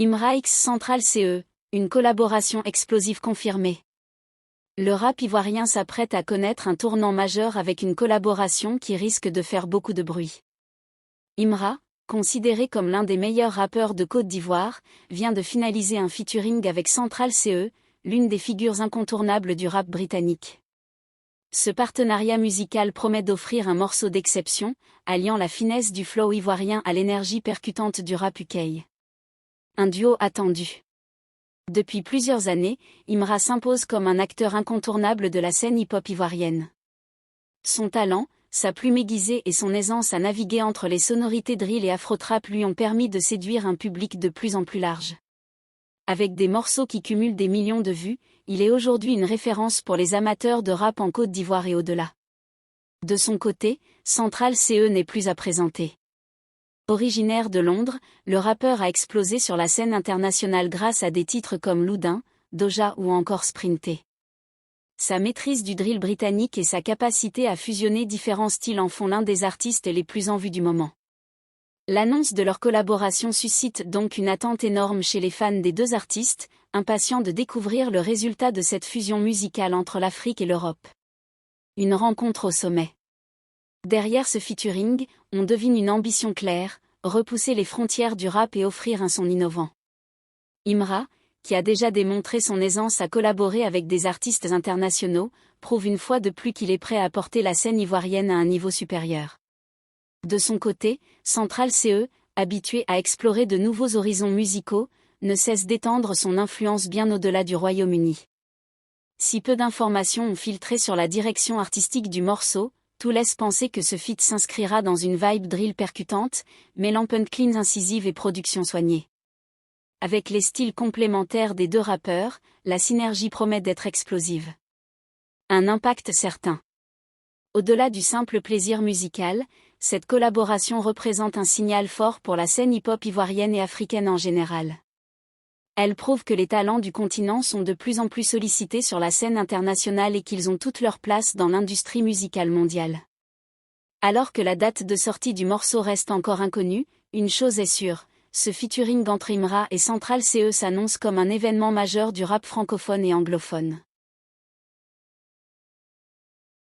Imra x Central CE, une collaboration explosive confirmée. Le rap ivoirien s'apprête à connaître un tournant majeur avec une collaboration qui risque de faire beaucoup de bruit. Imra, considéré comme l'un des meilleurs rappeurs de Côte d'Ivoire, vient de finaliser un featuring avec Central CE, l'une des figures incontournables du rap britannique. Ce partenariat musical promet d'offrir un morceau d'exception, alliant la finesse du flow ivoirien à l'énergie percutante du rap UK. Un duo attendu. Depuis plusieurs années, Imra s'impose comme un acteur incontournable de la scène hip-hop ivoirienne. Son talent, sa plume aiguisée et son aisance à naviguer entre les sonorités drill et afro-trap lui ont permis de séduire un public de plus en plus large. Avec des morceaux qui cumulent des millions de vues, il est aujourd'hui une référence pour les amateurs de rap en Côte d'Ivoire et au-delà. De son côté, Central CE n'est plus à présenter. Originaire de Londres, le rappeur a explosé sur la scène internationale grâce à des titres comme Loudun, Doja ou encore Sprinté. Sa maîtrise du drill britannique et sa capacité à fusionner différents styles en font l'un des artistes les plus en vue du moment. L'annonce de leur collaboration suscite donc une attente énorme chez les fans des deux artistes, impatients de découvrir le résultat de cette fusion musicale entre l'Afrique et l'Europe. Une rencontre au sommet. Derrière ce featuring, on devine une ambition claire, repousser les frontières du rap et offrir un son innovant. Imra, qui a déjà démontré son aisance à collaborer avec des artistes internationaux, prouve une fois de plus qu'il est prêt à porter la scène ivoirienne à un niveau supérieur. De son côté, Central CE, habitué à explorer de nouveaux horizons musicaux, ne cesse d'étendre son influence bien au-delà du Royaume-Uni. Si peu d'informations ont filtré sur la direction artistique du morceau, tout laisse penser que ce feat s'inscrira dans une vibe drill percutante, mêlant punchlines incisives et production soignée. Avec les styles complémentaires des deux rappeurs, la synergie promet d'être explosive. Un impact certain. Au-delà du simple plaisir musical, cette collaboration représente un signal fort pour la scène hip-hop ivoirienne et africaine en général. Elle prouve que les talents du continent sont de plus en plus sollicités sur la scène internationale et qu'ils ont toute leur place dans l'industrie musicale mondiale. Alors que la date de sortie du morceau reste encore inconnue, une chose est sûre, ce featuring entre Imra et Central CE s'annonce comme un événement majeur du rap francophone et anglophone.